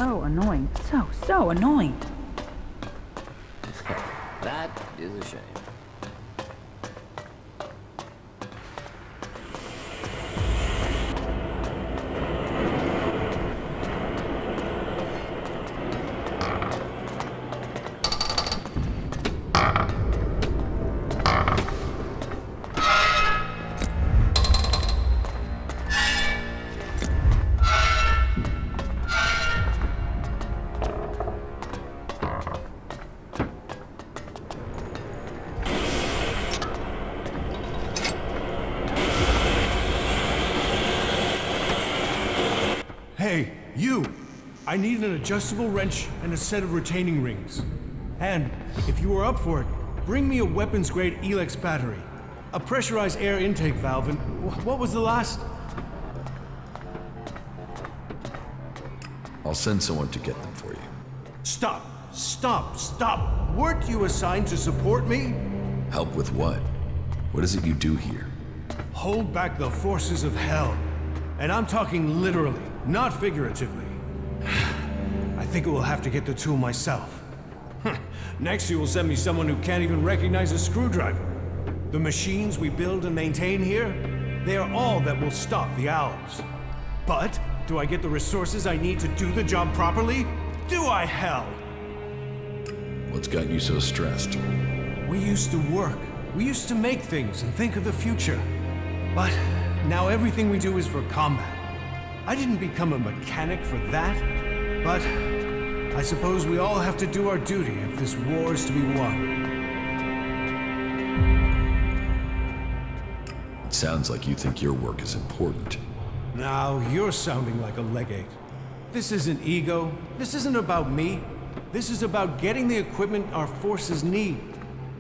so annoying. So annoying. That is a shame. Hey, you! I need an adjustable wrench and a set of retaining rings. And, if you are up for it, bring me a weapons-grade ELEX battery, a pressurized air intake valve, and what was the last? I'll send someone to get them for you. Stop! Stop! Stop! Weren't you assigned to support me? Help with what? What is it you do here? Hold back the forces of hell. And I'm talking literally, not figuratively. I think I will have to get the tool myself. Next you will send me someone who can't even recognize a screwdriver. The machines we build and maintain here, they are all that will stop the owls. But, do I get the resources I need to do the job properly? Do I, hell? What's got you so stressed? We used to work. We used to make things and think of the future. But now everything we do is for combat. I didn't become a mechanic for that, but I suppose we all have to do our duty if this war is to be won. It sounds like you think your work is important. Now, you're sounding like a legate. This isn't ego. This isn't about me. This is about getting the equipment our forces need.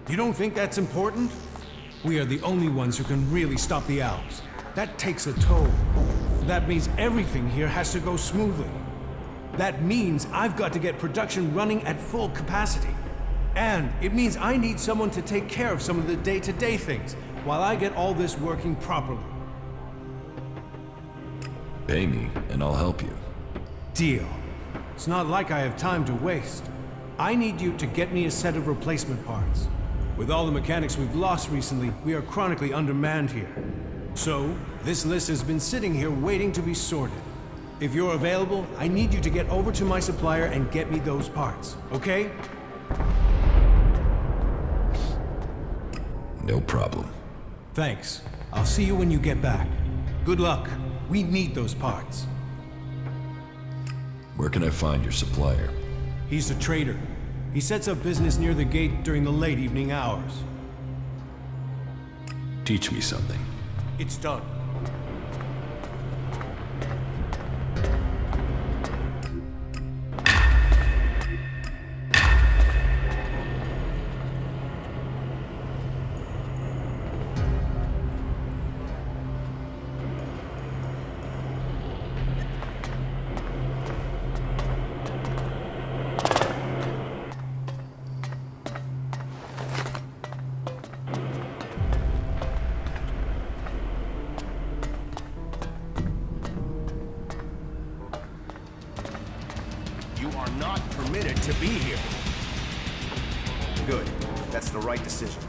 You don't think that's important? We are the only ones who can really stop the owls. That takes a toll. That means everything here has to go smoothly. That means I've got to get production running at full capacity. And it means I need someone to take care of some of the day-to-day things while I get all this working properly. Pay me, and I'll help you. Deal. It's not like I have time to waste. I need you to get me a set of replacement parts. With all the mechanics we've lost recently, we are chronically undermanned here. So, this list has been sitting here waiting to be sorted. If you're available, I need you to get over to my supplier and get me those parts, okay? No problem. Thanks. I'll see you when you get back. Good luck. We need those parts. Where can I find your supplier? He's a trader. He sets up business near the gate during the late evening hours. Teach me something. It's done. Not permitted to be here. Good. That's the right decision.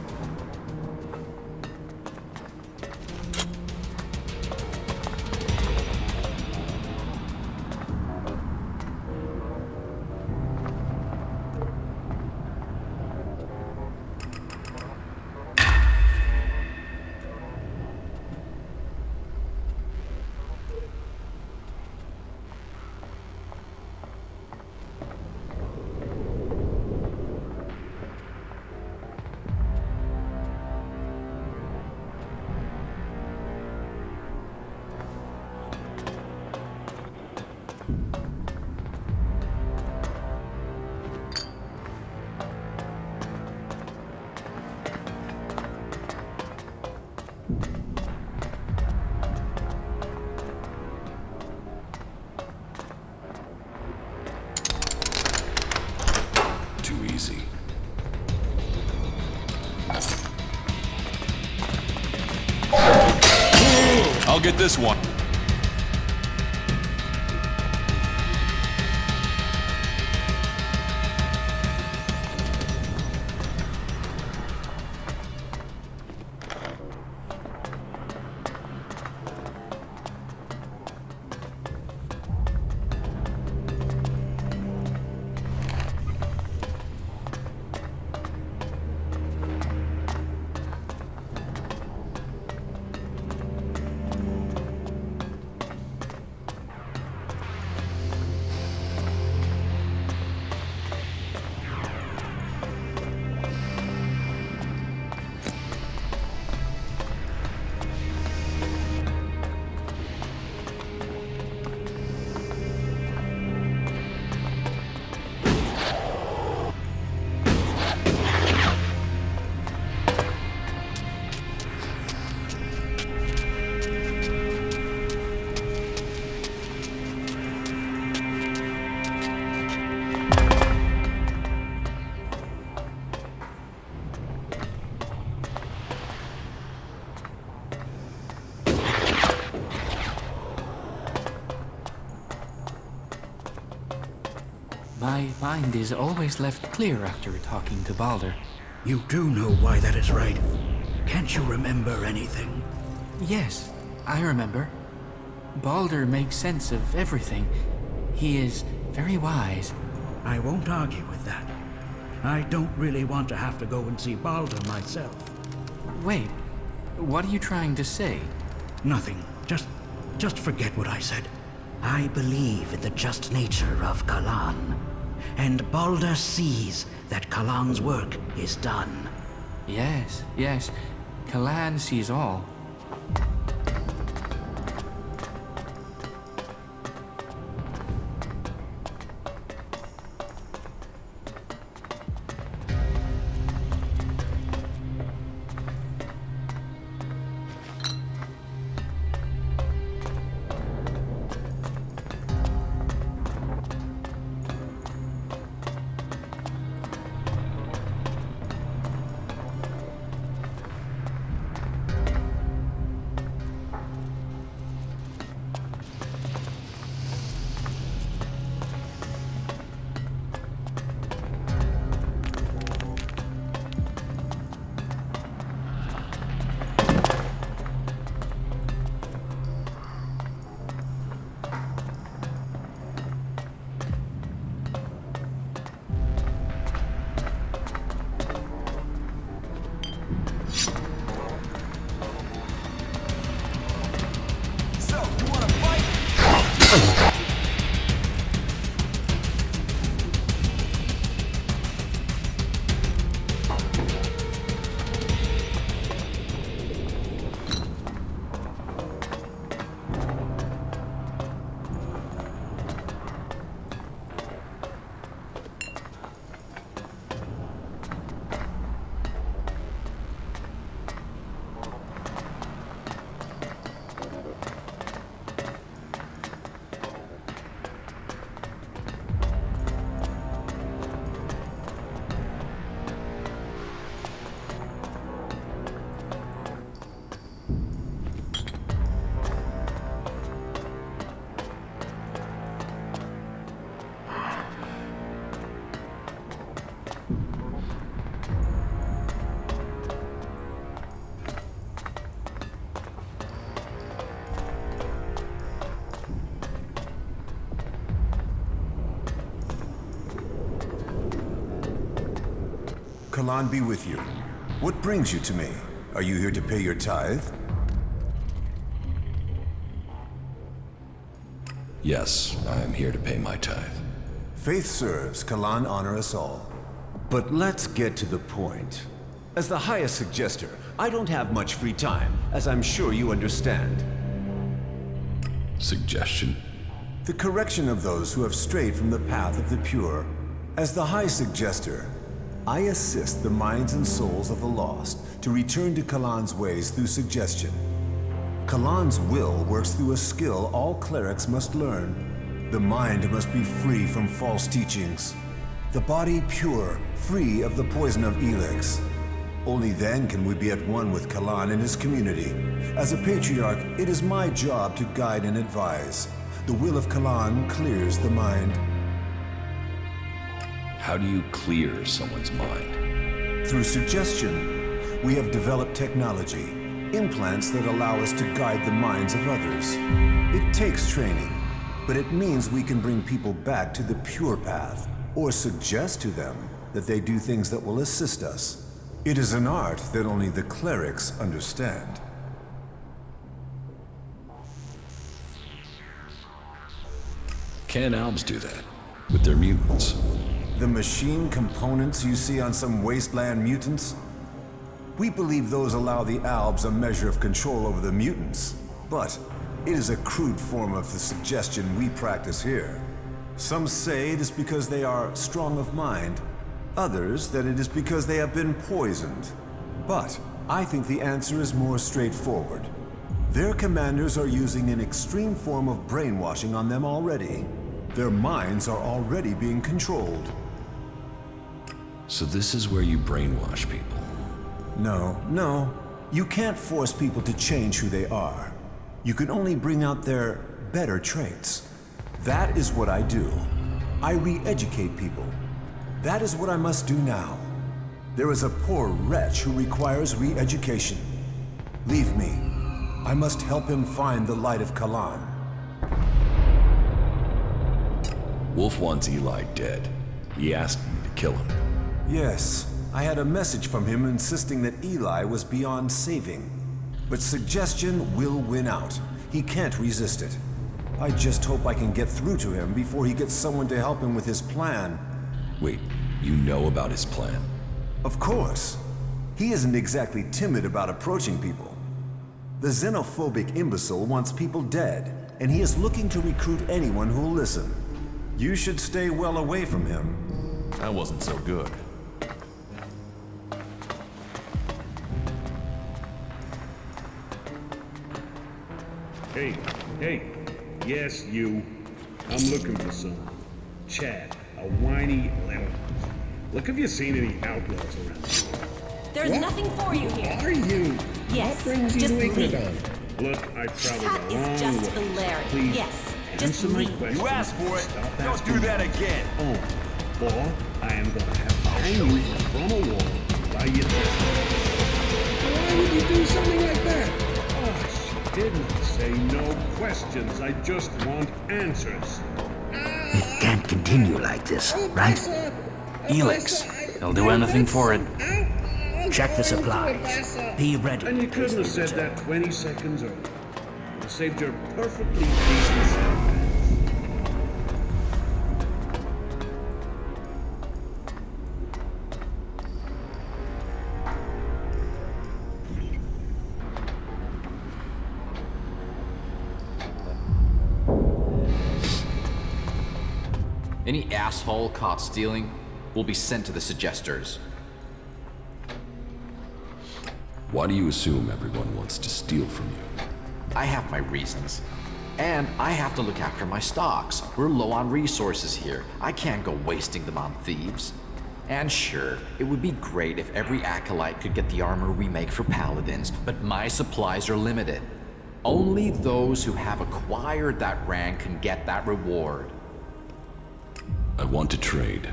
I'll get this one. My mind is always left clear after talking to Balder. You do know why that is, right? Can't you remember anything? Yes, I remember. Balder makes sense of everything. He is very wise. I won't argue with that. I don't really want to have to go and see Balder myself. Wait, what are you trying to say? Nothing. Just forget what I said. I believe in the just nature of Kalan. And Balder sees that Kalan's work is done. Yes, yes. Kalan sees all. Kalan be with you. What brings you to me? Are you here to pay your tithe? Yes, I am here to pay my tithe. Faith serves, Kalan honor us all. But let's get to the point. As the highest suggester, I don't have much free time, as I'm sure you understand. Suggestion? The correction of those who have strayed from the path of the pure. As the high suggester, I assist the minds and souls of the lost to return to Kalan's ways through suggestion. Kalan's will works through a skill all clerics must learn. The mind must be free from false teachings. The body pure, free of the poison of ELEX. Only then can we be at one with Kalan and his community. As a patriarch, it is my job to guide and advise. The will of Kalan clears the mind. How do you clear someone's mind? Through suggestion, we have developed technology, implants that allow us to guide the minds of others. It takes training, but it means we can bring people back to the pure path, or suggest to them that they do things that will assist us. It is an art that only the clerics understand. Can Albs do that? With their mutants? The machine components you see on some wasteland mutants? We believe those allow the Albs a measure of control over the mutants, but it is a crude form of the suggestion we practice here. Some say it is because they are strong of mind, others that it is because they have been poisoned. But I think the answer is more straightforward. Their commanders are using an extreme form of brainwashing on them already. Their minds are already being controlled. So this is where you brainwash people? No. You can't force people to change who they are. You can only bring out their better traits. That is what I do. I re-educate people. That is what I must do now. There is a poor wretch who requires re-education. Leave me. I must help him find the light of Kalan. Wolf wants Eli dead. He asked me to kill him. Yes, I had a message from him insisting that Eli was beyond saving. But suggestion will win out. He can't resist it. I just hope I can get through to him before he gets someone to help him with his plan. Wait, you know about his plan? Of course. He isn't exactly timid about approaching people. The xenophobic imbecile wants people dead, and he is looking to recruit anyone who'll listen. You should stay well away from him. That wasn't so good. Hey, yes, you. I'm looking for someone. Chad, a whiny little... Look, have you seen any outlaws around here? There's nothing for you here. Are you? Yes, What brings you just to leave. Look, I traveled That a long is just way. hilarious. Please, Yes, just answer my leave. questions. You asked for it. Stop Don't asking do that me. again. Oh, or I am gonna have to hang you from a wall while you test me. Why would you do something like that? Oh, she didn't say no questions. I just want answers. It can't continue like this, right? ELEX. They'll do anything for it. Check the supplies. Be ready. And you as couldn't they have said return. that 20 seconds earlier. It saved your perfectly decent sentence. Any asshole caught stealing will be sent to the suggesters. Why do you assume everyone wants to steal from you? I have my reasons. And I have to look after my stocks. We're low on resources here. I can't go wasting them on thieves. And sure, it would be great if every acolyte could get the armor we make for paladins, but my supplies are limited. Only those who have acquired that rank can get that reward. I want to trade.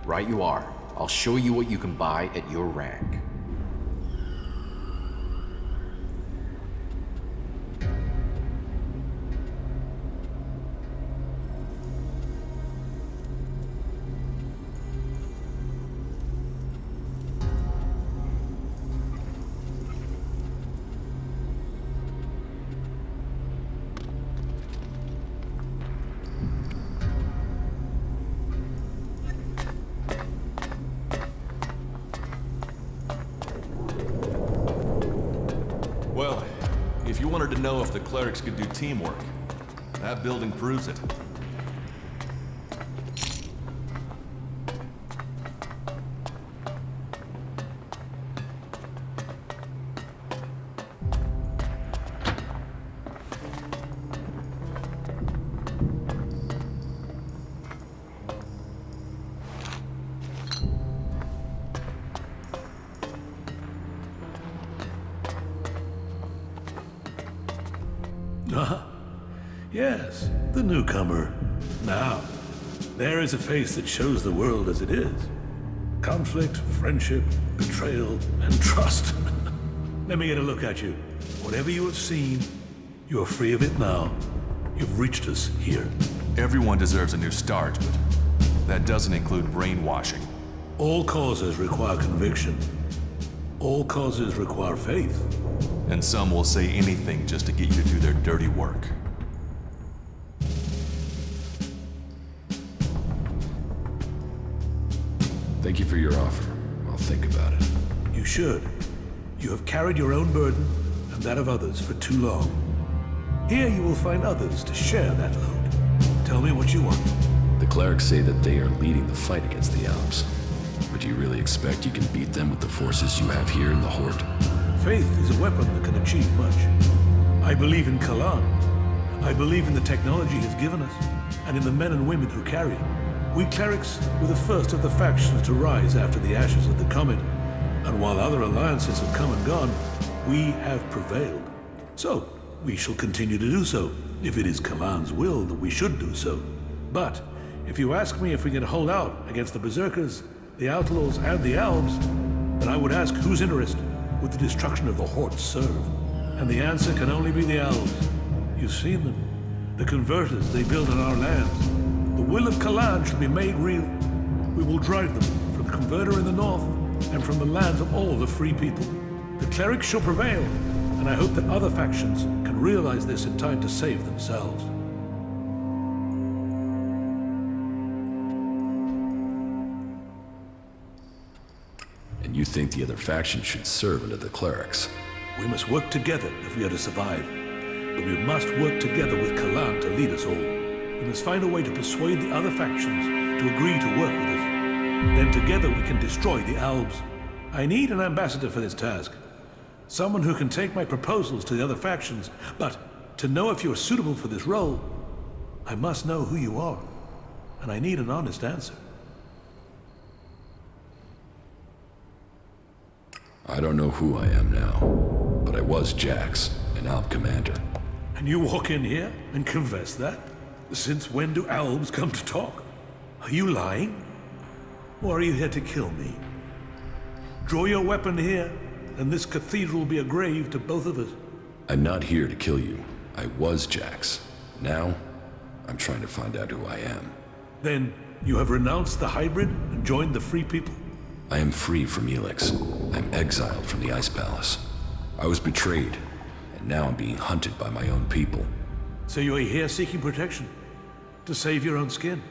Right you are. I'll show you what you can buy at your rank. Well, if you wanted to know if the clerics could do teamwork, that building proves it. Yes, the newcomer. Now, there is a face that shows the world as it is. Conflict, friendship, betrayal, and trust. Let me get a look at you. Whatever you have seen, you are free of it now. You've reached us here. Everyone deserves a new start, but that doesn't include brainwashing. All causes require conviction. All causes require faith. And some will say anything just to get you to do their dirty work. Thank you for your offer. I'll think about it. You should. You have carried your own burden and that of others for too long. Here you will find others to share that load. Tell me what you want. The clerics say that they are leading the fight against the Alps. But do you really expect you can beat them with the forces you have here in the Hort? Faith is a weapon that can achieve much. I believe in Kalan. I believe in the technology he's given us, and in the men and women who carry it. We clerics were the first of the factions to rise after the ashes of the Comet, and while other alliances have come and gone, we have prevailed. So, we shall continue to do so, if it is Kalan's will that we should do so. But, if you ask me if we can hold out against the Berserkers, the Outlaws, and the Elves, then I would ask whose interest would the destruction of the Horde serve? And the answer can only be the Elves. You've seen them. The converters they build on our lands. The will of Kalan shall be made real. We will drive them from the converter in the north and from the lands of all the free people. The clerics shall prevail, and I hope that other factions can realize this in time to save themselves. And you think the other faction should serve under the clerics? We must work together if we are to survive. But we must work together with Kalan to lead us all. We must find a way to persuade the other factions to agree to work with us. Then together we can destroy the Albs. I need an ambassador for this task. Someone who can take my proposals to the other factions, but to know if you're suitable for this role, I must know who you are. And I need an honest answer. I don't know who I am now, but I was Jax, an Alb commander. And you walk in here and confess that? Since when do Albs come to talk? Are you lying? Or are you here to kill me? Draw your weapon here, and this cathedral will be a grave to both of us. I'm not here to kill you. I was Jax. Now, I'm trying to find out who I am. Then, you have renounced the hybrid and joined the Free People? I am free from ELEX. I'm exiled from the Ice Palace. I was betrayed, and now I'm being hunted by my own people. So you are here seeking protection? To save your own skin?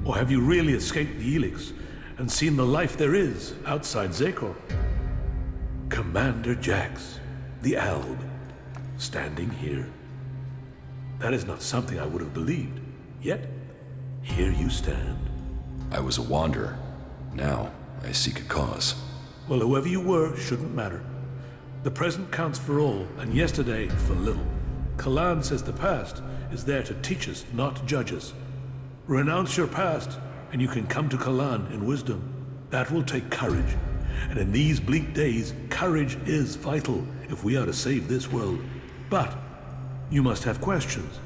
Or have you really escaped the ELEX and seen the life there is outside Zekor? Commander Jax, the Alb, standing here. That is not something I would have believed. Yet, here you stand. I was a wanderer. Now, I seek a cause. Well, whoever you were shouldn't matter. The present counts for all, and yesterday for little. Kalan says the past is there to teach us, not judge us. Renounce your past, and you can come to Kalan in wisdom. That will take courage. And in these bleak days, courage is vital if we are to save this world. But you must have questions.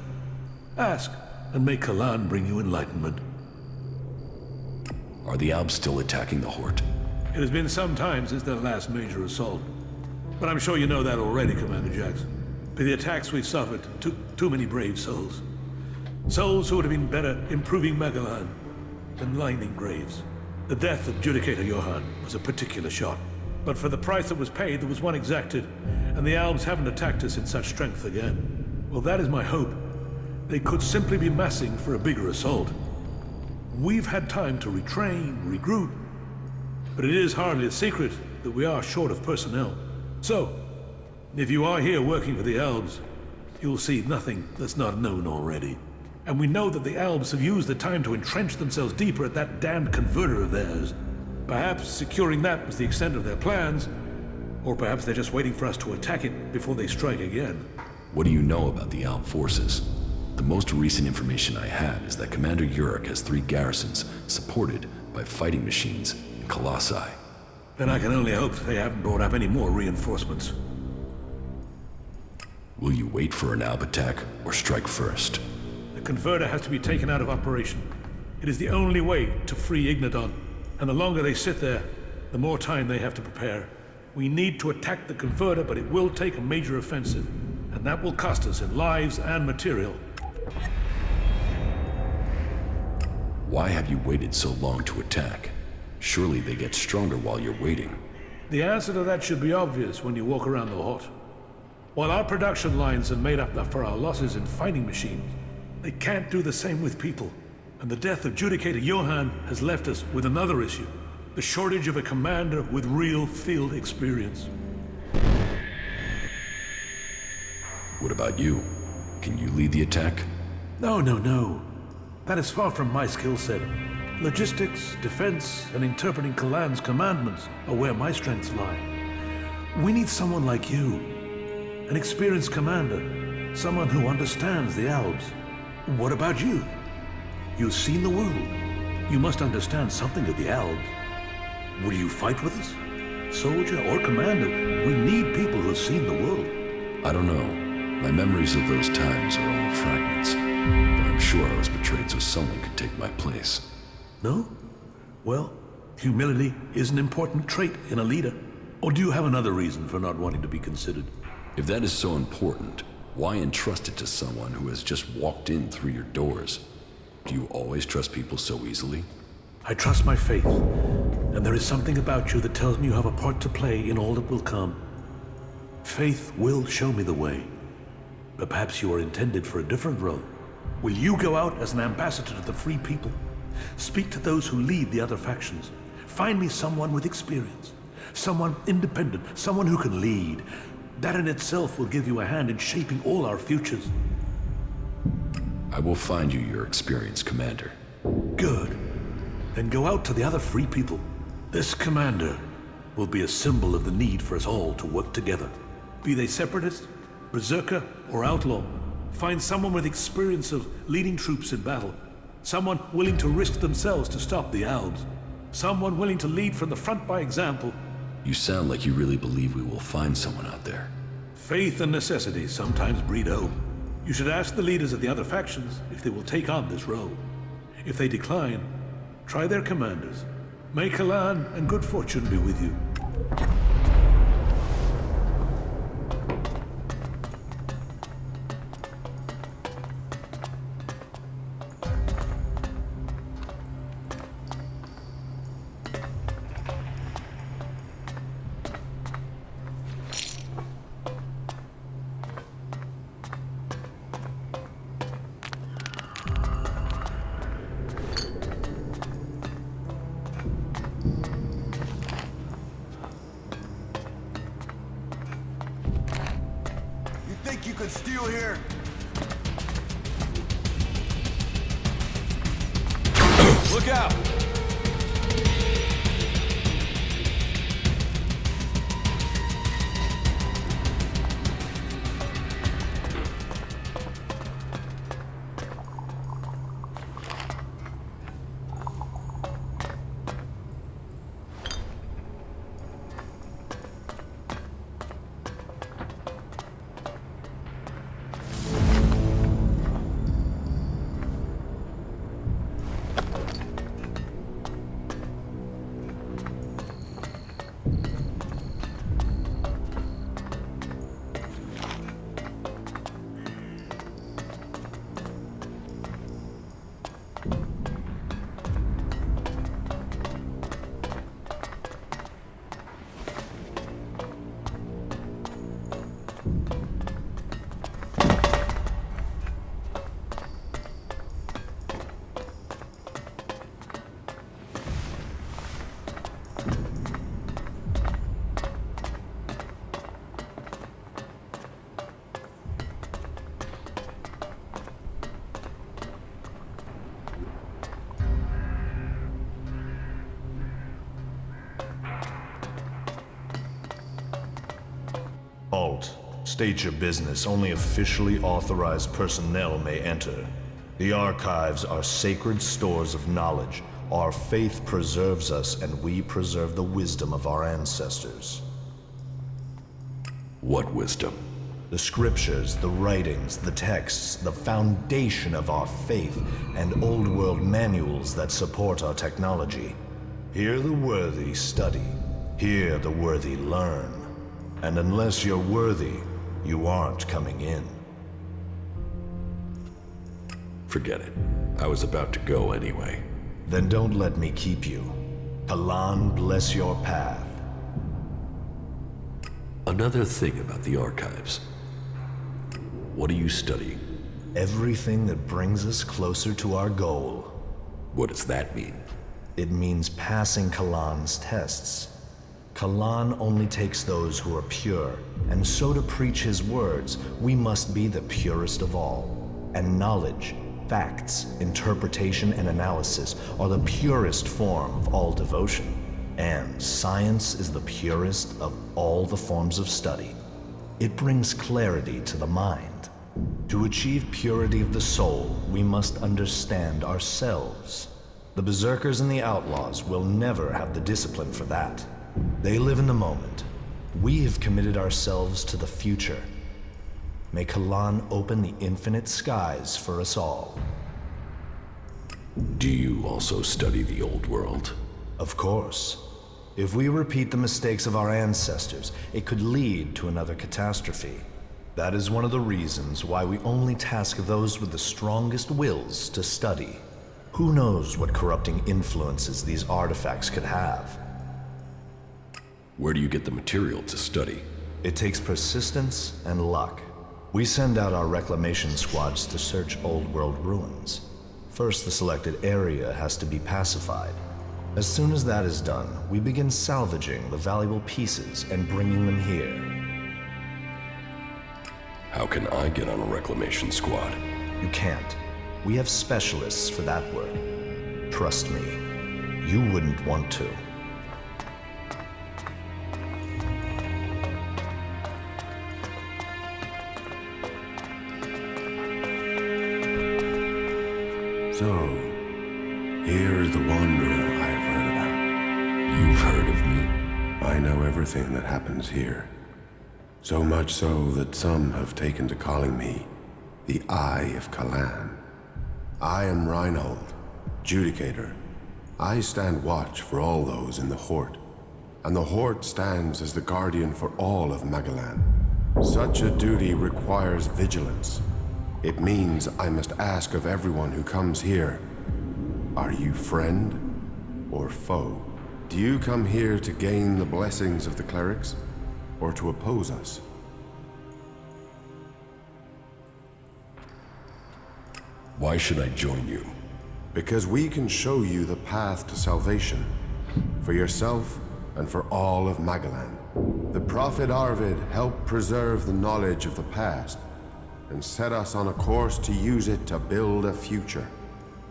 Ask, and may Kalan bring you enlightenment. Are the Albs still attacking the Horde? It has been some time since their last major assault. But I'm sure you know that already, Commander Jax. By the attacks we've suffered took too many brave souls. Souls who would have been better improving Megalan than lining graves. The death of Judicator Johann was a particular shot. But for the price that was paid, there was one exacted, and the Albs haven't attacked us in such strength again. Well, that is my hope. They could simply be massing for a bigger assault. We've had time to retrain, regroup, but it is hardly a secret that we are short of personnel. So, if you are here working for the Albs, you'll see nothing that's not known already. And we know that the Albs have used the time to entrench themselves deeper at that damned converter of theirs. Perhaps securing that was the extent of their plans, or perhaps they're just waiting for us to attack it before they strike again. What do you know about the Alb forces? The most recent information I have is that Commander Yurik has 3 garrisons supported by fighting machines and colossi. Then I can only hope they haven't brought up any more reinforcements. Will you wait for an Alb attack or strike first? The converter has to be taken out of operation. It is the only way to free Ignadon, and the longer they sit there, the more time they have to prepare. We need to attack the converter, but it will take a major offensive, and that will cost us in lives and material. Why have you waited so long to attack? Surely they get stronger while you're waiting. The answer to that should be obvious when you walk around the Horde. While our production lines have made up for our losses in fighting machines, they can't do the same with people. And the death of Judicator Johann has left us with another issue. The shortage of a commander with real field experience. What about you? Can you lead the attack? No. That is far from my skill set. Logistics, defense, and interpreting Kalan's commandments are where my strengths lie. We need someone like you. An experienced commander. Someone who understands the Albs. What about you? You've seen the world. You must understand something of the Albs. Will you fight with us? Soldier or commander, we need people who've seen the world. I don't know. My memories of those times are only fragments. I'm sure I was betrayed so someone could take my place. No? Well, humility is an important trait in a leader. Or do you have another reason for not wanting to be considered? If that is so important, why entrust it to someone who has just walked in through your doors? Do you always trust people so easily? I trust my faith, and there is something about you that tells me you have a part to play in all that will come. Faith will show me the way. But perhaps you are intended for a different role. Will you go out as an ambassador to the free people? Speak to those who lead the other factions. Find me someone with experience. Someone independent, someone who can lead. That in itself will give you a hand in shaping all our futures. I will find you your experienced commander. Good. Then go out to the other free people. This commander will be a symbol of the need for us all to work together. Be they separatist, berserker, or outlaw. Find someone with experience of leading troops in battle. Someone willing to risk themselves to stop the Albs. Someone willing to lead from the front by example. You sound like you really believe we will find someone out there. Faith and necessity sometimes breed hope. You should ask the leaders of the other factions if they will take on this role. If they decline, try their commanders. May Kalan and good fortune be with you. You could steal here? Look out! Halt. State your business. Only officially authorized personnel may enter. The archives are sacred stores of knowledge. Our faith preserves us, and we preserve the wisdom of our ancestors. What wisdom? The scriptures, the writings, the texts, the foundation of our faith, and old world manuals that support our technology. Here the worthy study. Here the worthy learn. And unless you're worthy, you aren't coming in. Forget it. I was about to go anyway. Then don't let me keep you. Kalan bless your path. Another thing about the archives. What are you studying? Everything that brings us closer to our goal. What does that mean? It means passing Kalan's tests. Kalan only takes those who are pure, and so to preach his words, we must be the purest of all. And knowledge, facts, interpretation, and analysis are the purest form of all devotion. And science is the purest of all the forms of study. It brings clarity to the mind. To achieve purity of the soul, we must understand ourselves. The berserkers and the outlaws will never have the discipline for that. They live in the moment. We have committed ourselves to the future. May Kalan open the infinite skies for us all. Do you also study the old world? Of course. If we repeat the mistakes of our ancestors, it could lead to another catastrophe. That is one of the reasons why we only task those with the strongest wills to study. Who knows what corrupting influences these artifacts could have? Where do you get the material to study? It takes persistence and luck. We send out our reclamation squads to search old world ruins. First, the selected area has to be pacified. As soon as that is done, we begin salvaging the valuable pieces and bringing them here. How can I get on a reclamation squad? You can't. We have specialists for that work. Trust me, you wouldn't want to. So, here's the wanderer I've heard about. You've heard of me? I know everything that happens here. So much so that some have taken to calling me the Eye of Kalan. I am Reinhold, Judicator. I stand watch for all those in the Hort, and the Hort stands as the guardian for all of Magalan. Such a duty requires vigilance. It means I must ask of everyone who comes here, are you friend or foe? Do you come here to gain the blessings of the clerics, or to oppose us? Why should I join you? Because we can show you the path to salvation, for yourself and for all of Magalan. The Prophet Arvid helped preserve the knowledge of the past, and set us on a course to use it to build a future.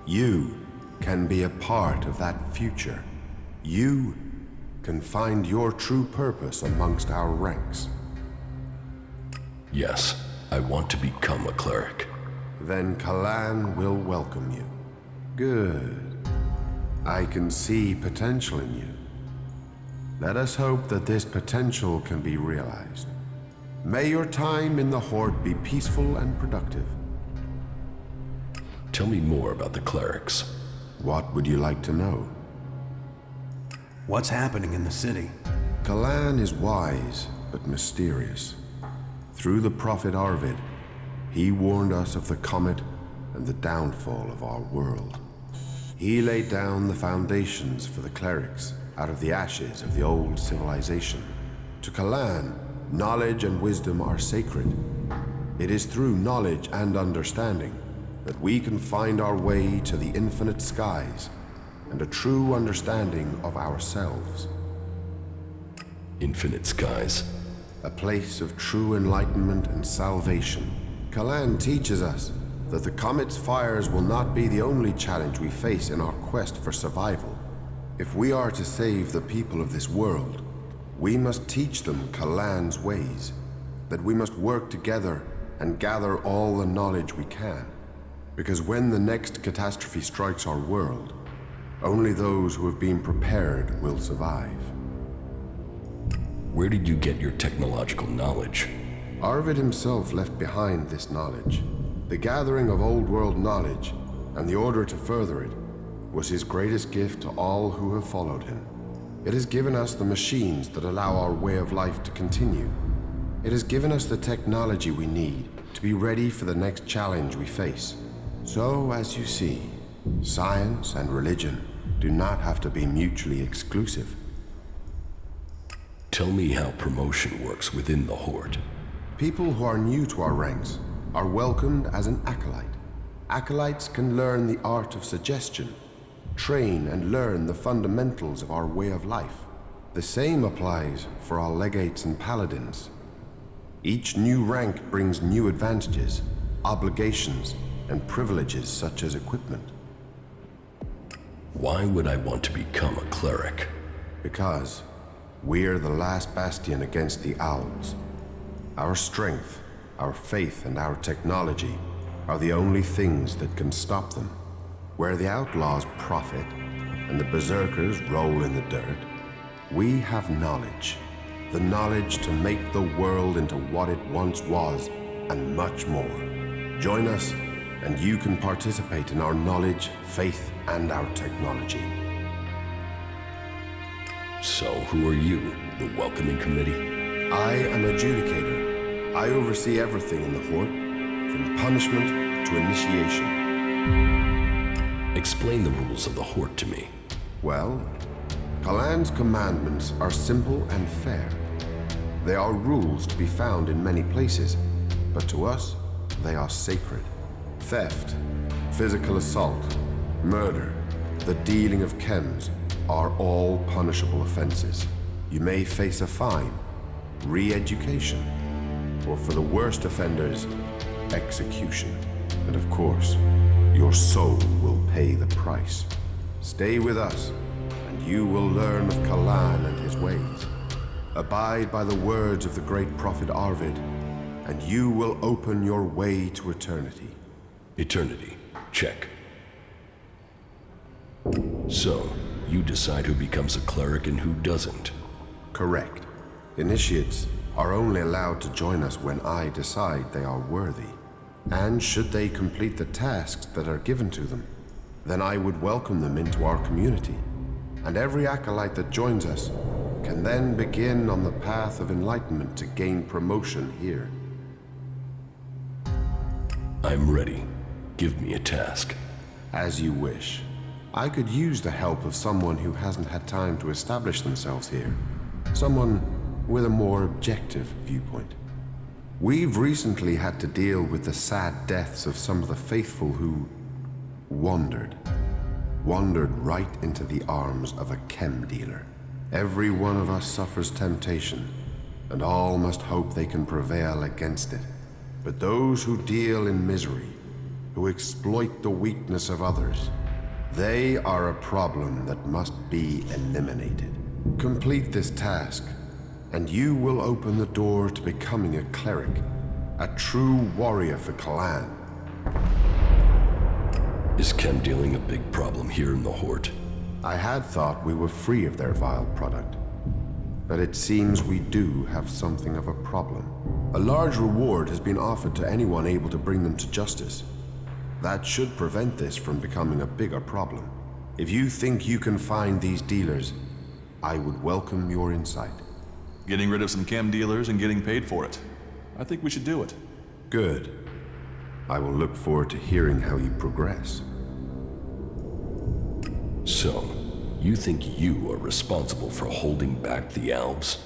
You can be a part of that future. You can find your true purpose amongst our ranks. Yes, I want to become a cleric. Then Kalan will welcome you. Good. I can see potential in you. Let us hope that this potential can be realized. May your time in the Horde be peaceful and productive. Tell me more about the clerics. What would you like to know? What's happening in the city? Kalan is wise, but mysterious. Through the Prophet Arvid, he warned us of the comet and the downfall of our world. He laid down the foundations for the clerics out of the ashes of the old civilization. To Kalan, knowledge and wisdom are sacred. It is through knowledge and understanding that we can find our way to the infinite skies and a true understanding of ourselves. Infinite skies? A place of true enlightenment and salvation. Kalan teaches us that the comet's fires will not be the only challenge we face in our quest for survival. If we are to save the people of this world, we must teach them Kalan's ways, that we must work together and gather all the knowledge we can. Because when the next catastrophe strikes our world, only those who have been prepared will survive. Where did you get your technological knowledge? Arvid himself left behind this knowledge. The gathering of old world knowledge, and the order to further it, was his greatest gift to all who have followed him. It has given us the machines that allow our way of life to continue. It has given us the technology we need to be ready for the next challenge we face. So, as you see, science and religion do not have to be mutually exclusive. Tell me how promotion works within the Horde. People who are new to our ranks are welcomed as an acolyte. Acolytes can learn the art of suggestion, train and learn the fundamentals of our way of life. The same applies for our legates and paladins. Each new rank brings new advantages, obligations, and privileges such as equipment. Why would I want to become a cleric? Because we're the last bastion against the owls. Our strength, our faith, and our technology are the only things that can stop them. Where the outlaws profit and the berserkers roll in the dirt, we have knowledge. The knowledge to make the world into what it once was and much more. Join us, and you can participate in our knowledge, faith, and our technology. So, who are you, the welcoming committee? I am adjudicator. I oversee everything in the Hort, from punishment to initiation. Explain the rules of the Hort to me. Well, Kalan's commandments are simple and fair. They are rules to be found in many places, but to us, they are sacred. Theft, physical assault, murder, the dealing of chems are all punishable offenses. You may face a fine, re-education, or for the worst offenders, execution. And of course, your soul will pay the price. Stay with us, and you will learn of Kalan and his ways. Abide by the words of the great prophet Arvid, and you will open your way to eternity. Eternity. Check. So, you decide who becomes a cleric and who doesn't. Correct. Initiates are only allowed to join us when I decide they are worthy. And should they complete the tasks that are given to them, then I would welcome them into our community. And every acolyte that joins us can then begin on the path of enlightenment to gain promotion here. I'm ready. Give me a task. As you wish. I could use the help of someone who hasn't had time to establish themselves here. Someone with a more objective viewpoint. We've recently had to deal with the sad deaths of some of the faithful who wandered right into the arms of a chem dealer. Every one of us suffers temptation, and all must hope they can prevail against it. But those who deal in misery, who exploit the weakness of others, they are a problem that must be eliminated. Complete this task, and you will open the door to becoming a cleric, a true warrior for Kalan. Is chem dealing a big problem here in the Hort? I had thought we were free of their vile product, but it seems we do have something of a problem. A large reward has been offered to anyone able to bring them to justice. That should prevent this from becoming a bigger problem. If you think you can find these dealers, I would welcome your insight. Getting rid of some chem dealers and getting paid for it. I think we should do it. Good. I will look forward to hearing how you progress. So, you think you are responsible for holding back the Alps?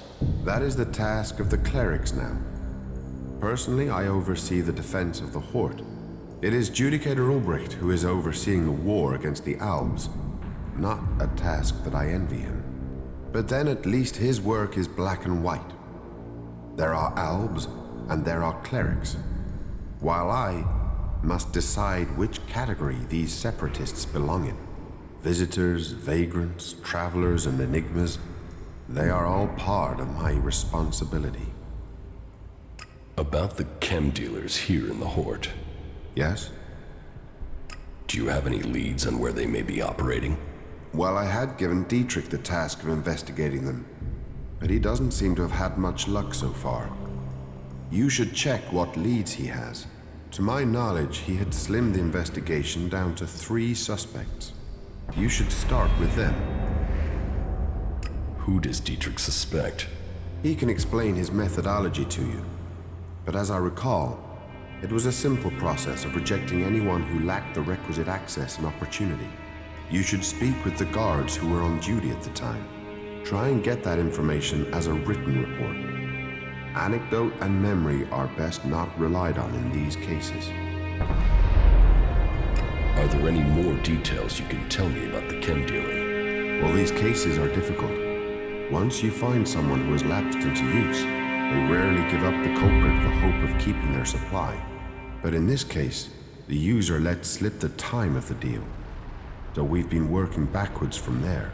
That is the task of the clerics now. Personally, I oversee the defense of the Hort. It is Judicator Ulbricht who is overseeing the war against the Alps. Not a task that I envy him. But then at least his work is black and white. There are Albs and there are clerics. While I must decide which category these separatists belong in. Visitors, vagrants, travelers, and enigmas, they are all part of my responsibility. About the chem dealers here in the Hort. Yes? Do you have any leads on where they may be operating? Well, I had given Dietrich the task of investigating them, but he doesn't seem to have had much luck so far. You should check what leads he has. To my knowledge, he had slimmed the investigation down to 3 suspects. You should start with them. Who does Dietrich suspect? He can explain his methodology to you, but as I recall, it was a simple process of rejecting anyone who lacked the requisite access and opportunity. You should speak with the guards who were on duty at the time. Try and get that information as a written report. Anecdote and memory are best not relied on in these cases. Are there any more details you can tell me about the chem dealing? Well, these cases are difficult. Once you find someone who has lapsed into use, they rarely give up the culprit for hope of keeping their supply. But in this case, the user let slip the time of the deal. So we've been working backwards from there.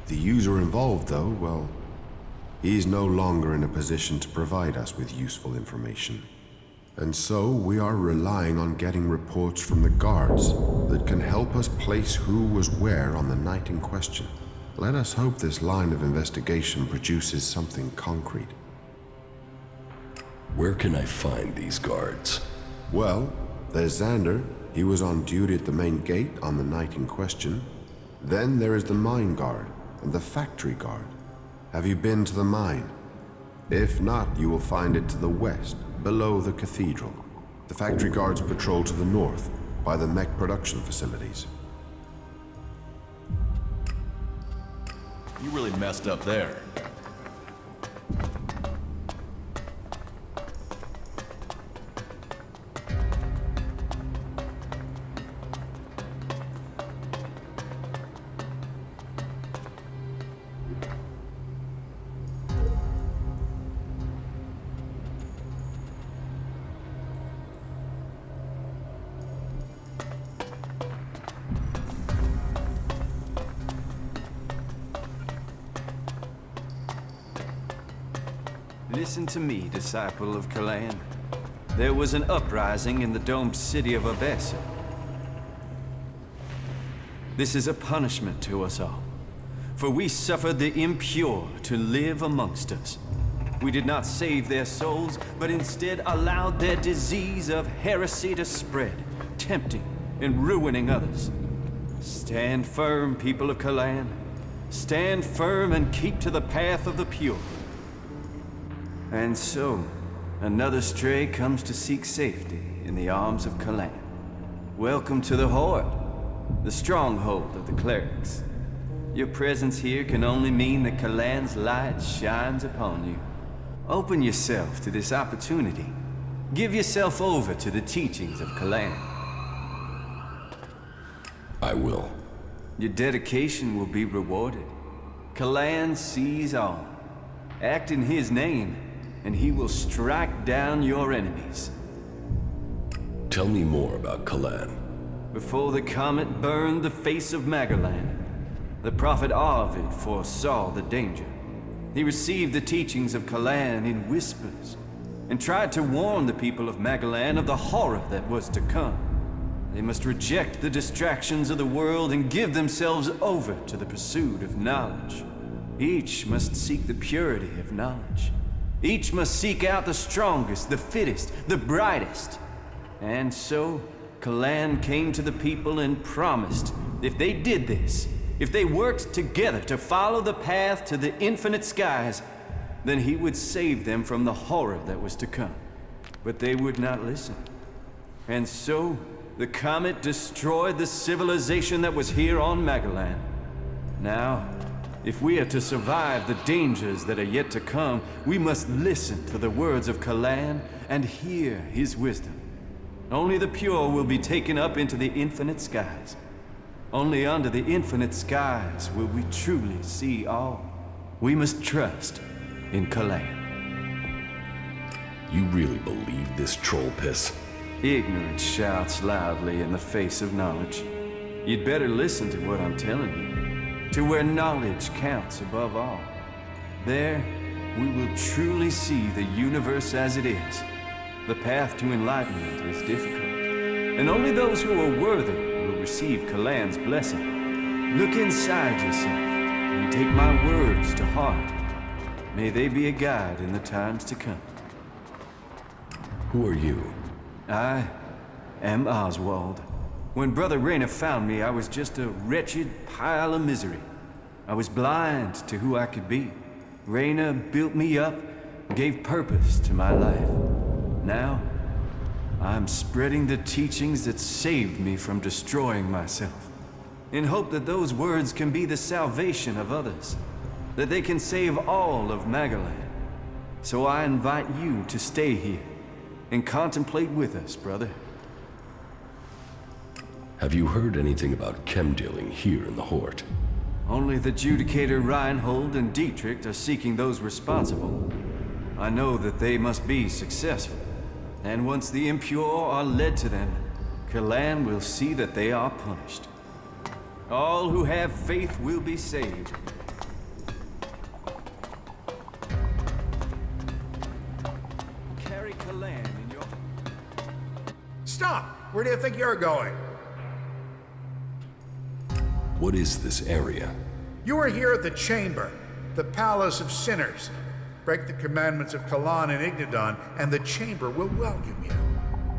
The user involved, though, well, he's no longer in a position to provide us with useful information. And so we are relying on getting reports from the guards that can help us place who was where on the night in question. Let us hope this line of investigation produces something concrete. Where can I find these guards? Well, there's Xander. He was on duty at the main gate on the night in question. Then there is the mine guard and the factory guard. Have you been to the mine? If not, you will find it to the west, below the cathedral. The factory guards patrol to the north, by the mech production facilities. You really messed up there. Listen to me, disciple of Kalan. There was an uprising in the domed city of Abessa. This is a punishment to us all, for we suffered the impure to live amongst us. We did not save their souls, but instead allowed their disease of heresy to spread, tempting and ruining others. Stand firm, people of Kalan. Stand firm and keep to the path of the pure. And so, another stray comes to seek safety in the arms of Kalan. Welcome to the Horde, the stronghold of the clerics. Your presence here can only mean that Kalan's light shines upon you. Open yourself to this opportunity. Give yourself over to the teachings of Kalan. I will. Your dedication will be rewarded. Kalan sees all. Act in his name, and he will strike down your enemies. Tell me more about Kalan. Before the comet burned the face of Magalan, the prophet Arvid foresaw the danger. He received the teachings of Kalan in whispers, and tried to warn the people of Magalan of the horror that was to come. They must reject the distractions of the world and give themselves over to the pursuit of knowledge. Each must seek the purity of knowledge. Each must seek out the strongest, the fittest, the brightest. And so, Kalan came to the people and promised, if they did this, if they worked together to follow the path to the infinite skies, then he would save them from the horror that was to come. But they would not listen. And so, the comet destroyed the civilization that was here on Magalan. Now, if we are to survive the dangers that are yet to come, we must listen to the words of Kalan and hear his wisdom. Only the pure will be taken up into the infinite skies. Only under the infinite skies will we truly see all. We must trust in Kalan. You really believe this troll piss? Ignorance shouts loudly in the face of knowledge. You'd better listen to what I'm telling you, to where knowledge counts above all. There, we will truly see the universe as it is. The path to enlightenment is difficult, and only those who are worthy will receive Kalan's blessing. Look inside yourself and take my words to heart. May they be a guide in the times to come. Who are you? I am Oswald. When Brother Rayner found me, I was just a wretched pile of misery. I was blind to who I could be. Rayner built me up, gave purpose to my life. Now, I'm spreading the teachings that saved me from destroying myself, in hope that those words can be the salvation of others, that they can save all of Magalan. So I invite you to stay here and contemplate with us, brother. Have you heard anything about chem dealing here in the Hort? Only the Judicator Reinhold and Dietrich are seeking those responsible. I know that they must be successful. And once the impure are led to them, Kalan will see that they are punished. All who have faith will be saved. Carry Kalan in your... Stop! Where do you think you're going? What is this area? You are here at the Chamber, the Palace of Sinners. break the commandments of Kalan and Ignadon, and the chamber will welcome you.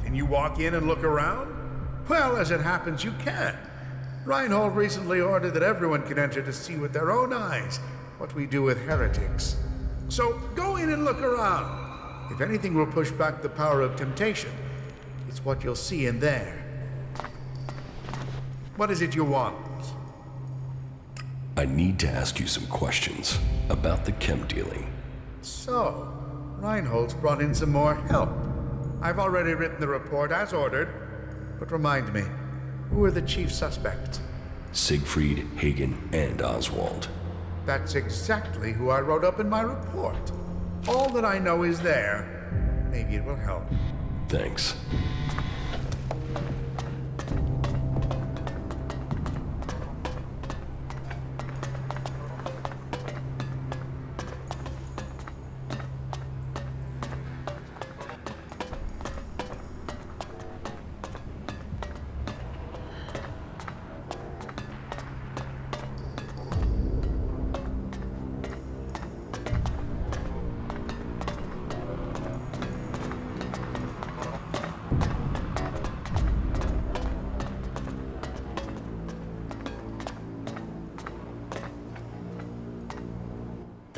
Can you walk in and look around? Well, as it happens, you can. Reinhold recently ordered that everyone can enter to see with their own eyes what we do with heretics. So go in and look around. If anything will push back the power of temptation, it's what you'll see in there. What is it you want? I need to ask you some questions about the chem dealing. So, Reinhold's brought in some more help. I've already written the report as ordered, but remind me, who are the chief suspects? Siegfried, Hagen, and Oswald. That's exactly who I wrote up in my report. All that I know is there. Maybe it will help. Thanks.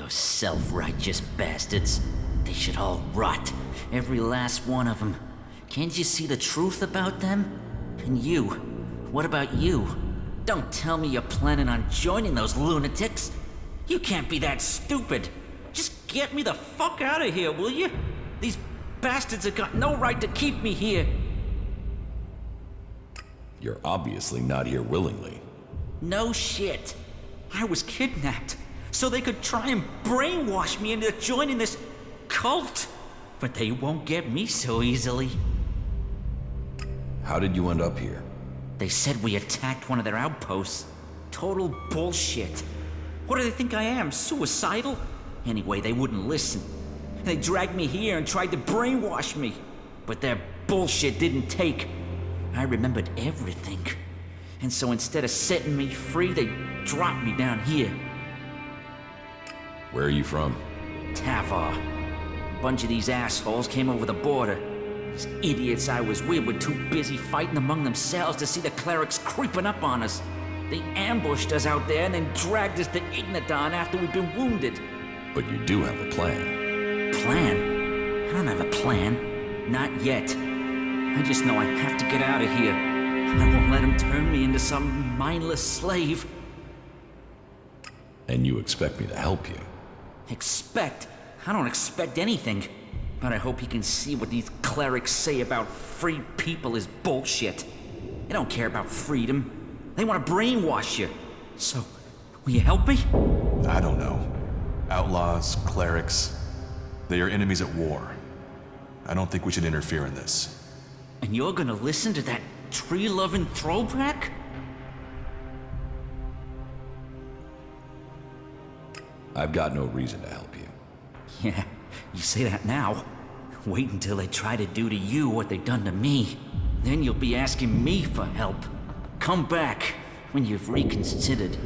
Self-righteous bastards. They should all rot. Every last one of them. Can't you see the truth about them? And you? What about you? Don't tell me you're planning on joining those lunatics. You can't be that stupid. Just get me the fuck out of here, will you? These bastards have got no right to keep me here. You're obviously not here willingly. No shit. I was kidnapped so they could try and brainwash me into joining this cult. But they won't get me so easily. How did you end up here? They said we attacked one of their outposts. Total bullshit. What do they think I am, suicidal? Anyway, they wouldn't listen. They dragged me here and tried to brainwash me. But their bullshit didn't take. I remembered everything. And so instead of setting me free, they dropped me down here. Where are you from? Tavar. A bunch of these assholes came over the border. These idiots I was with were too busy fighting among themselves to see the clerics creeping up on us. They ambushed us out there and then dragged us to Ignadon after we'd been wounded. But you do have a plan. Plan? I don't have a plan. Not yet. I just know I have to get out of here. I won't let them turn me into some mindless slave. And you expect me to help you? Expect? I don't expect anything. But I hope you can see what these clerics say about free people is bullshit. They don't care about freedom. They want to brainwash you. So, will you help me? I don't know. Outlaws, clerics, they are enemies at war. I don't think we should interfere in this. And you're gonna listen to that tree-loving throwback? I've got no reason to help you. Yeah, you say that now. Wait until they try to do to you what they've done to me. Then you'll be asking me for help. Come back when you've reconsidered.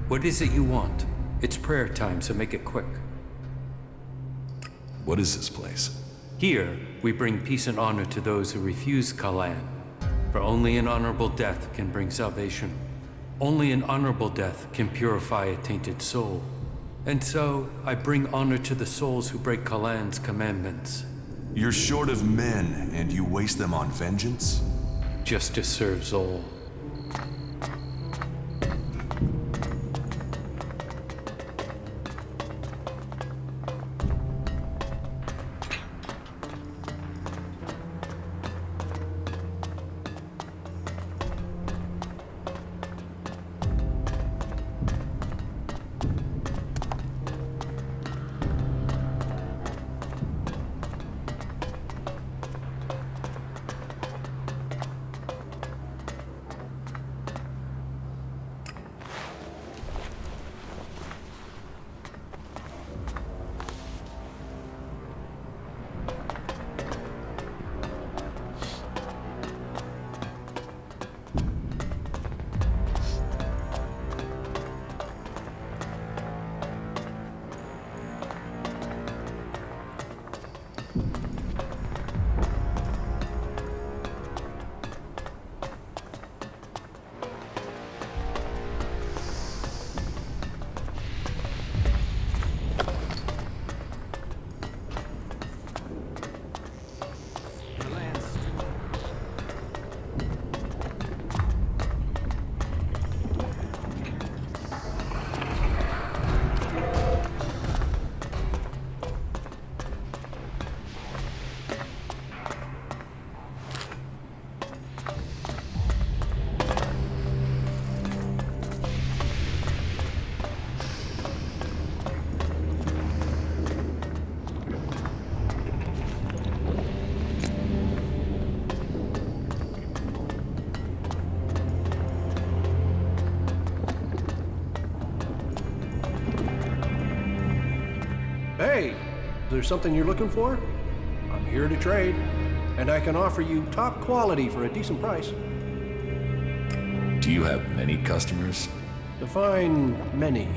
What is it you want? It's prayer time, so make it quick. What is this place? Here, we bring peace and honor to those who refuse Kalan. For only an honorable death can bring salvation. Only an honorable death can purify a tainted soul. And so, I bring honor to the souls who break Kalan's commandments. You're short of men, and you waste them on vengeance? Justice serves all. there something you're looking for? I'm here to trade, and I can offer you top quality for a decent price. Do you have many customers? Define many.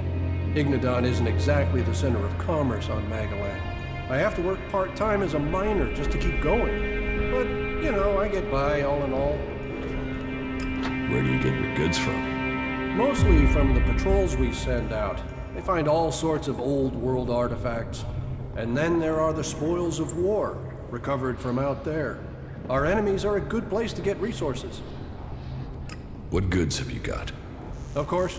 Ignidon isn't exactly the center of commerce on Magalan. I have to work part-time as a miner just to keep going. But, you know, I get by all in all. Where do you get your goods from? Mostly from the patrols we send out. They find all sorts of old world artifacts. And then there are the spoils of war, recovered from out there. Our enemies are a good place to get resources. What goods have you got? Of course.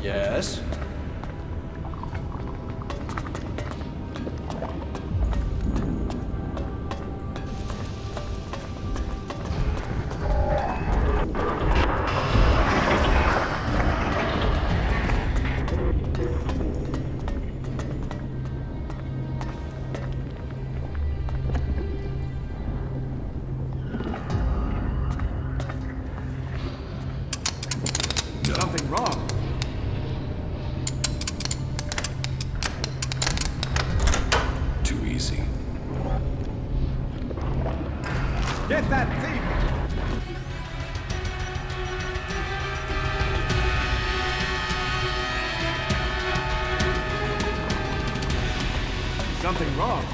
Yes? Something wrong. Too easy. Get that thief! Something wrong.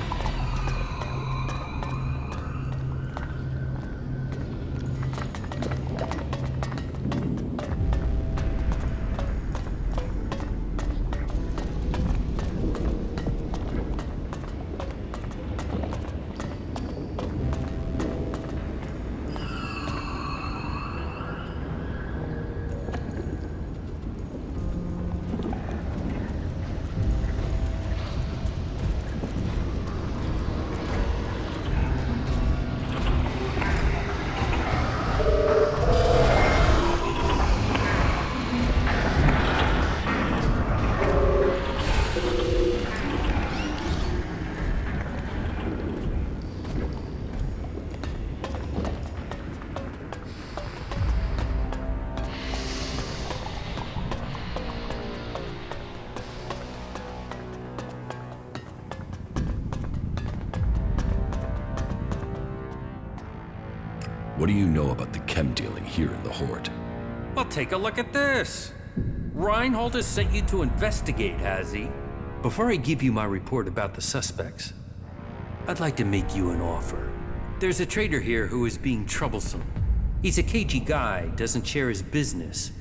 What do you know about the chem dealing here in the Horde? Well, take a look at this. Reinhold has sent you to investigate, has he? Before I give you my report about the suspects, I'd like to make you an offer. There's a trader here who is being troublesome. He's a cagey guy, doesn't share his business.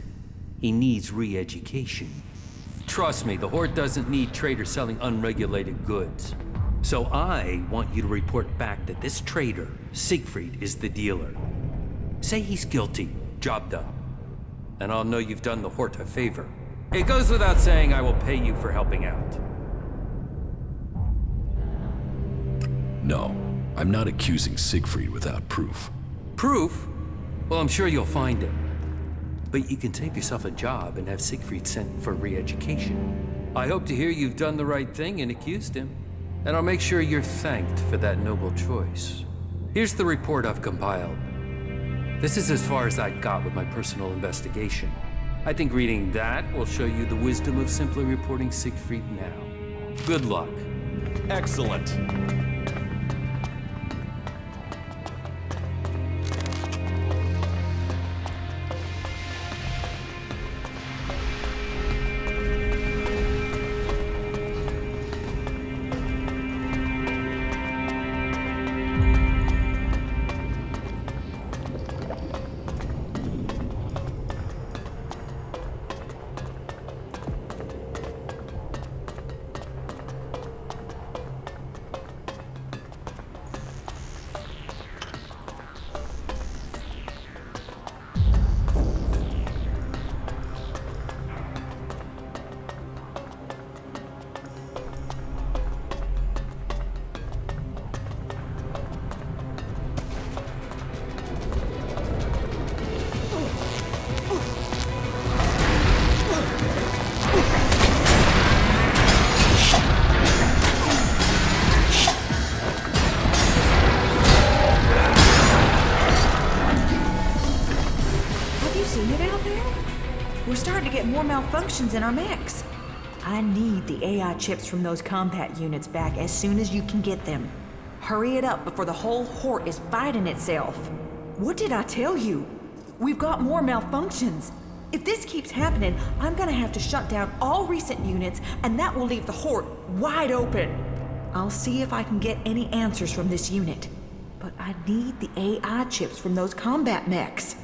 He needs re-education. Trust me, the Horde doesn't need traders selling unregulated goods. So I want you to report back that this trader, Siegfried, is the dealer. Say he's guilty, job done. And I'll know you've done the Horde a favor. It goes without saying I will pay you for helping out. No, I'm not accusing Siegfried without proof. Proof? Well, I'm sure you'll find it. But you can save yourself a job and have Siegfried sent for re-education. I hope to hear you've done the right thing and accused him. And I'll make sure you're thanked for that noble choice. Here's the report I've compiled. This is as far as I got with my personal investigation. I think reading that will show you the wisdom of simply reporting Siegfried now. Good luck. Excellent. get more malfunctions in our mechs. I need the AI chips from those combat units back as soon as you can get them. Hurry it up before the whole Hort is fighting itself. What did I tell you? We've got more malfunctions. If this keeps happening, I'm gonna have to shut down all recent units, and that will leave the Hort wide open. I'll see if I can get any answers from this unit. But I need the AI chips from those combat mechs.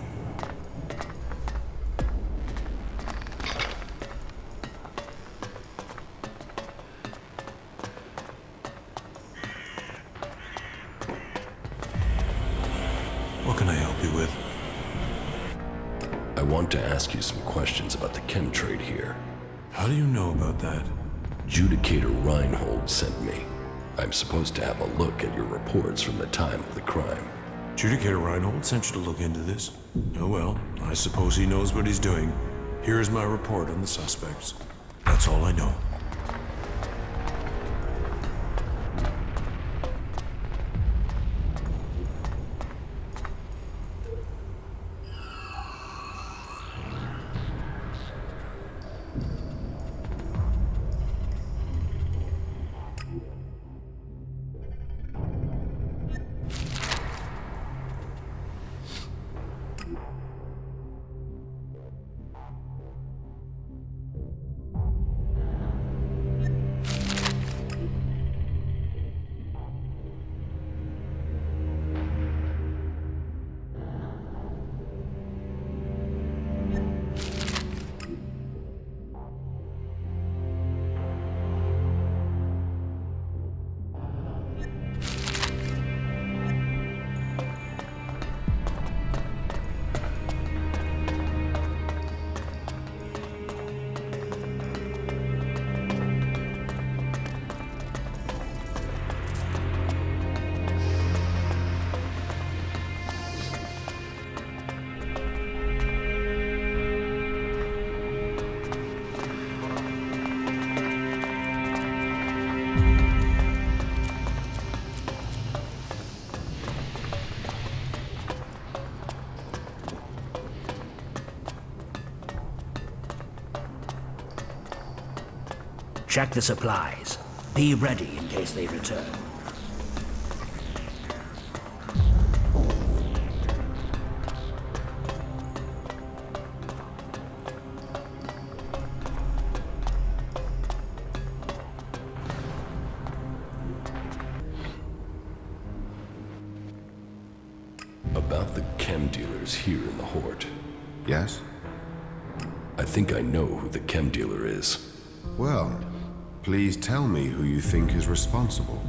What can I help you with? I want to ask you some questions about the chem trade here. How do you know about that? Judicator Reinhold sent me. I'm supposed to have a look at your reports from the time of the crime. Judicator Reinhold sent you to look into this? Oh well, I suppose he knows what he's doing. Here's my report on the suspects. That's all I know. Check the supplies. Be ready in case they return. About the chem dealers here in the Hort. Yes? I think I know who the chem dealer is. Well, please tell me who you think is responsible.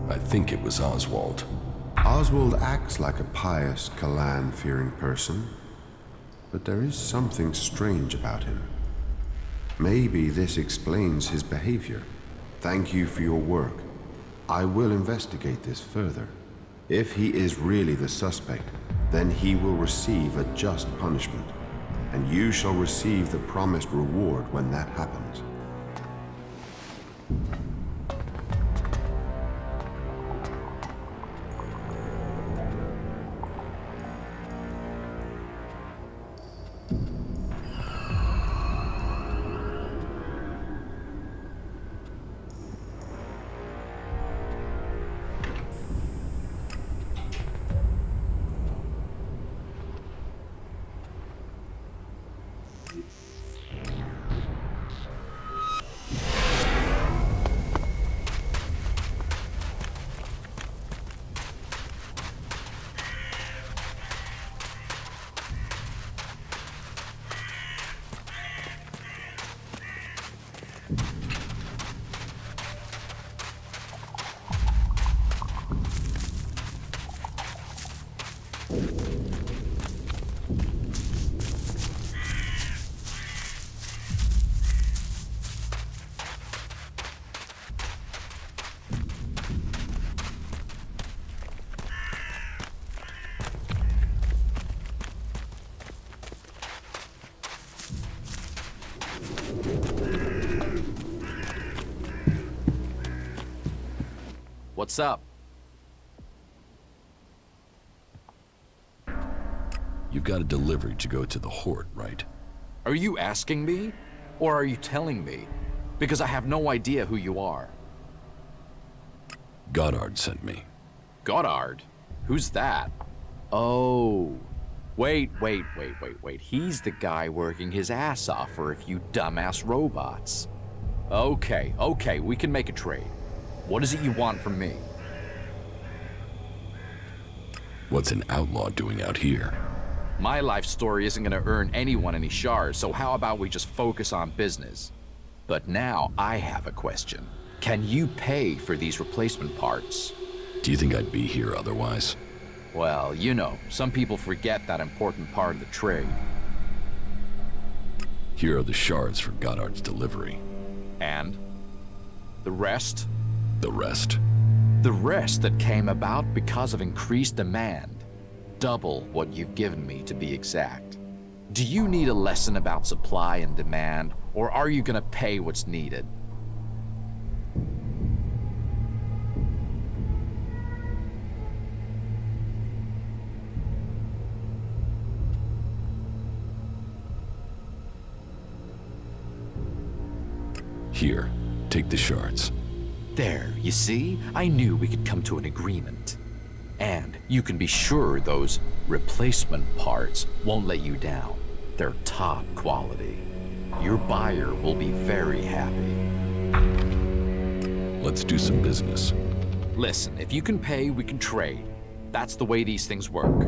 I think it was Oswald. Oswald acts like a pious, Kalan-fearing person, but there is something strange about him. Maybe this explains his behavior. Thank you for your work. I will investigate this further. If he is really the suspect, then he will receive a just punishment, and you shall receive the promised reward when that happens. What's up? You've You've got a delivery to go to the Hort, right? Are you asking me? Or are you telling me? Because I have no idea who you are. Goddard sent me. Goddard? Who's that? Oh. Wait. He's the guy working his ass off for a few dumbass robots. Okay, we can make a trade. What is it you want from me? What's an outlaw doing out here? My life story isn't gonna earn anyone any shards, so how about we just focus on business? But now I have a question. Can you pay for these replacement parts? Do you think I'd be here otherwise? Well, you know, some people forget that important part of the trade. Here are the shards for Goddard's delivery. And? The rest? The rest? The rest that came about because of increased demand. Double what you've given me, to be exact. Do you need a lesson about supply and demand, or are you gonna pay what's needed? Here, take the shards. There, you see? I knew we could come to an agreement. And you can be sure those replacement parts won't let you down. They're top quality. Your buyer will be very happy. Let's do some business. Listen, if you can pay, we can trade. That's the way these things work.